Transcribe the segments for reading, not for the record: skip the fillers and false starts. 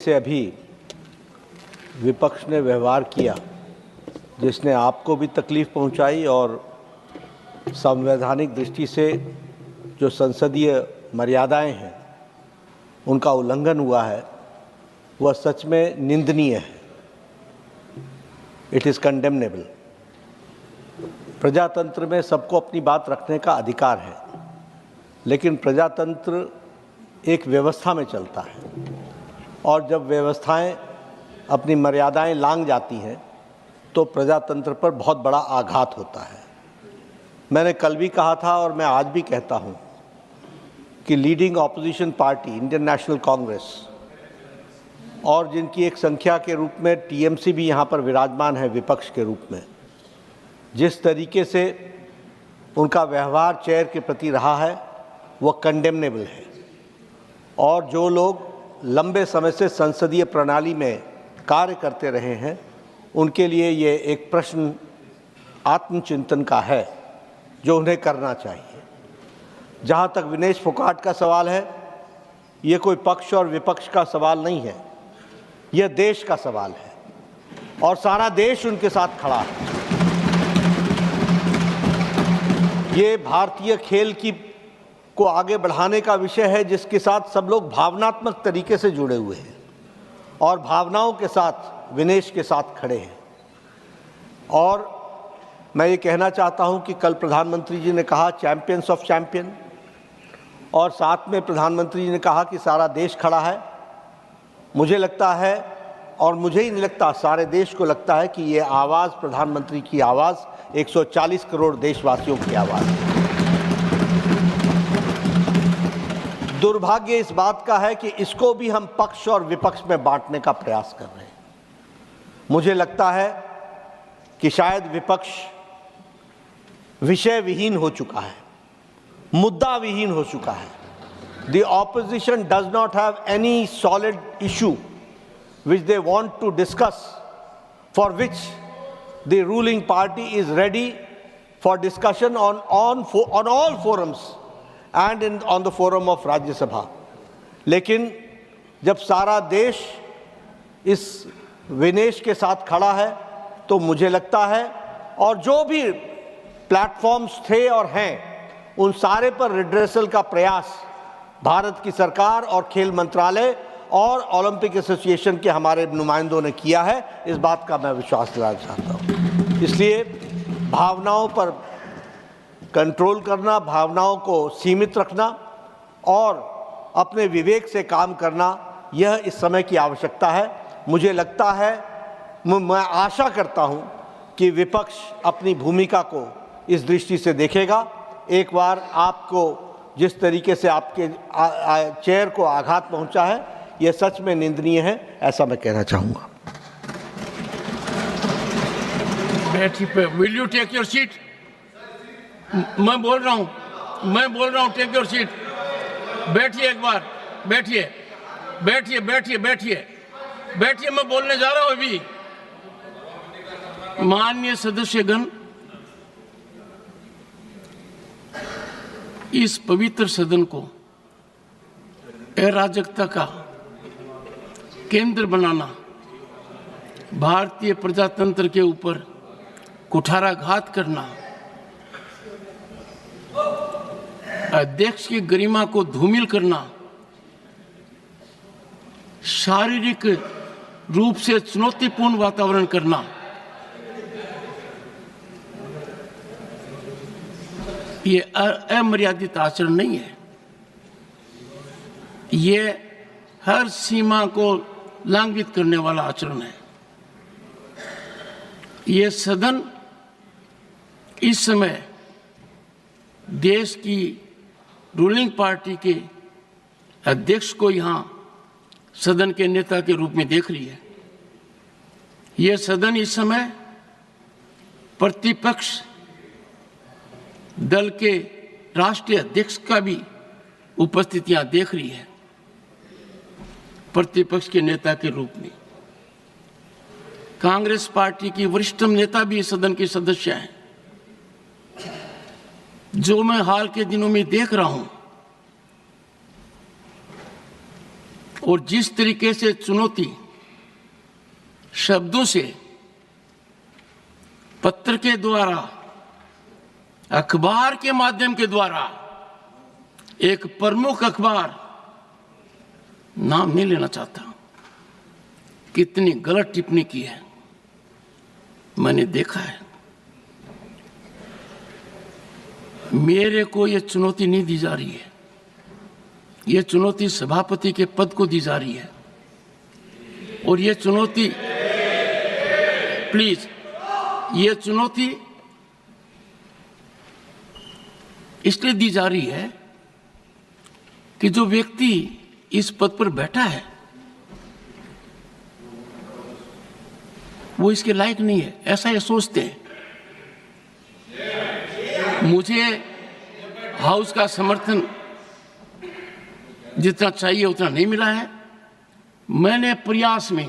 से अभी विपक्ष ने व्यवहार किया, जिसने आपको भी तकलीफ़ पहुंचाई और संवैधानिक दृष्टि से जो संसदीय मर्यादाएं हैं उनका उल्लंघन हुआ है, वह सच में निंदनीय है। It is condemnable. प्रजातंत्र में सबको अपनी बात रखने का अधिकार है, लेकिन प्रजातंत्र एक व्यवस्था में चलता है और जब व्यवस्थाएं अपनी मर्यादाएं लांघ जाती हैं तो प्रजातंत्र पर बहुत बड़ा आघात होता है। मैंने कल भी कहा था और मैं आज भी कहता हूं कि leading opposition party Indian national Congress और जिनकी एक संख्या के रूप में टीएमसी भी यहाँ पर विराजमान है विपक्ष के रूप में, जिस तरीके से उनका व्यवहार चेयर के प्रति रहा है वह कंडेमनेबल है। और जो लोग लंबे समय से संसदीय प्रणाली में कार्य करते रहे हैं उनके लिए ये एक प्रश्न आत्मचिंतन का है जो उन्हें करना चाहिए। जहाँ तक विनेश फोगाट का सवाल है, ये कोई पक्ष और विपक्ष का सवाल नहीं है, यह देश का सवाल है और सारा देश उनके साथ खड़ा है। ये भारतीय खेल को आगे बढ़ाने का विषय है जिसके साथ सब लोग भावनात्मक तरीके से जुड़े हुए हैं और भावनाओं के साथ विनेश के साथ खड़े हैं। और मैं ये कहना चाहता हूं कि कल प्रधानमंत्री जी ने कहा चैंपियंस ऑफ चैंपियन, और साथ में प्रधानमंत्री जी ने कहा कि सारा देश खड़ा है। मुझे लगता है, और मुझे ही नहीं लगता, सारे देश को लगता है कि ये आवाज़ प्रधानमंत्री की आवाज़ 140 करोड़ देशवासियों की आवाज़ है। दुर्भाग्य इस बात का है कि इसको भी हम पक्ष और विपक्ष में बांटने का प्रयास कर रहे हैं। मुझे लगता है कि शायद विपक्ष विषय विहीन हो चुका है, मुद्दा विहीन हो चुका है। The opposition does not have any solid issue which they want to discuss, for which the ruling party is ready for discussion on all forums and on the forum of Rajya Sabha. लेकिन जब सारा देश इस विनेश के साथ खड़ा है तो मुझे लगता है, और जो भी प्लेटफॉर्म्स थे और हैं उन सारे पर रिड्रेसल का प्रयास भारत की सरकार और खेल मंत्रालय और ओलंपिक एसोसिएशन के हमारे नुमाइंदों ने किया है। इस बात का मैं विश्वास दिलाना चाहता हूँ। इसलिए भावनाओं पर कंट्रोल करना, भावनाओं को सीमित रखना और अपने विवेक से काम करना, यह इस समय की आवश्यकता है। मुझे लगता है, मैं आशा करता हूं कि विपक्ष अपनी भूमिका को इस दृष्टि से देखेगा। एक बार आपको जिस तरीके से आपके चेयर को आघात पहुंचा है, यह सच में निंदनीय है, ऐसा मैं कहना चाहूंगा। Will you take your seat? मैं बोल रहा हूं, टेक योर सीट। बैठिए, एक बार बैठिए, मैं बोलने जा रहा हूं अभी। माननीय सदस्यगण, इस पवित्र सदन को अराजकता का केंद्र बनाना, भारतीय प्रजातंत्र के ऊपर कुठाराघात करना, अध्यक्ष की गरिमा को धूमिल करना, शारीरिक रूप से चुनौतीपूर्ण वातावरण करना, ये अमर्यादित आचरण नहीं है। ये हर सीमा को लंघित करने वाला आचरण है। ये सदन इस समय देश की रूलिंग पार्टी के अध्यक्ष को यहाँ सदन के नेता के रूप में देख रही है। ये सदन इस समय प्रतिपक्ष दल के राष्ट्रीय अध्यक्ष का भी उपस्थितियां देख रही है, प्रतिपक्ष के नेता के रूप में। कांग्रेस पार्टी की वरिष्ठतम नेता भी इस सदन के सदस्य हैं। जो मैं हाल के दिनों में देख रहा हूं और जिस तरीके से चुनौती शब्दों से, पत्र के द्वारा, अखबार के माध्यम के द्वारा, एक प्रमुख अखबार, नाम नहीं लेना चाहता, कितनी गलत टिप्पणी की है मैंने देखा है। मेरे को यह चुनौती नहीं दी जा रही है, यह चुनौती सभापति के पद को दी जा रही है। और यह चुनौती, प्लीज, यह चुनौती इसलिए दी जा रही है कि जो व्यक्ति इस पद पर बैठा है वो इसके लायक नहीं है, ऐसा ये सोचते हैं। मुझे हाउस का समर्थन जितना चाहिए उतना नहीं मिला है। मैंने प्रयास में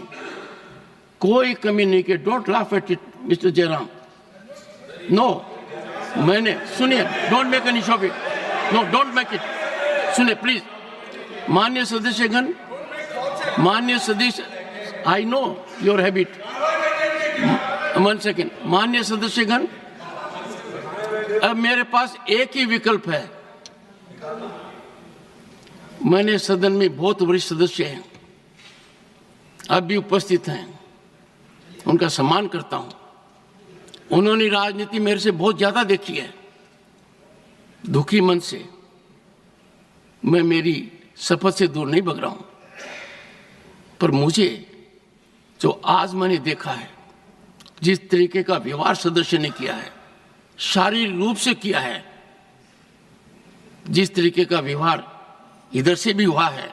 कोई कमी नहीं की। Don't laugh at it mister Jairam. No, मैंने, सुनिए, don't make any show off it, no don't make it. सुनिए प्लीज, माननीय सदस्यगण, माननीय सदस्य, I know your habit, 1 second. माननीय सदस्यगण, अब मेरे पास एक ही विकल्प है। मैंने सदन में बहुत वरिष्ठ सदस्य हैं, अब भी उपस्थित हैं, उनका सम्मान करता हूं। उन्होंने राजनीति मेरे से बहुत ज्यादा देखी है। दुखी मन से मैं मेरी शपथ से दूर नहीं भग रहा हूं, पर मुझे जो आज मैंने देखा है, जिस तरीके का व्यवहार सदस्य ने किया है, शारीरिक रूप से किया है, जिस तरीके का व्यवहार इधर से भी हुआ है,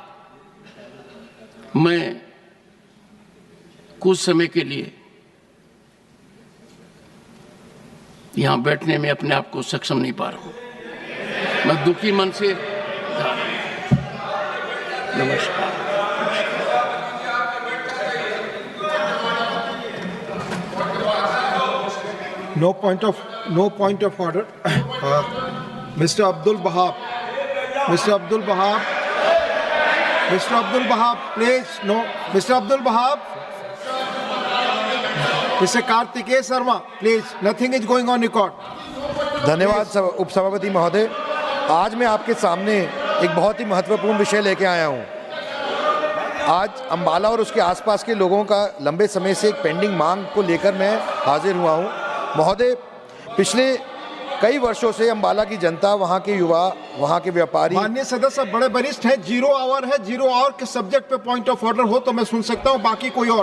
मैं कुछ समय के लिए यहां बैठने में अपने आप को सक्षम नहीं पा रहा हूं। मैं दुखी मन से जा रहा हूं। नमस्कार। No point of order. Mr. Abdul Wahab. Mr. Abdul Wahab. Mr. Abdul Wahab, please. No. Mr. Abdul Wahab. Mr. Kartikeya Sharma, please. Nothing is going on record. धन्यवाद उपसभापति महोदय। आज मैं आपके सामने एक बहुत ही महत्वपूर्ण विषय लेके आया हूँ। आज अंबाला और उसके आसपास के लोगों का लंबे समय से एक पेंडिंग मांग को लेकर मैं हाजिर हुआ हूँ। महोदय, पिछले कई वर्षों से अंबाला की जनता, वहाँ के युवा, वहाँ के व्यापारी, माननीय सदस्य बड़े वरिष्ठ हैं, 0 आवर है, 0 आवर के सब्जेक्ट पे पॉइंट ऑफ ऑर्डर हो तो मैं सुन सकता हूँ, बाकी कोई और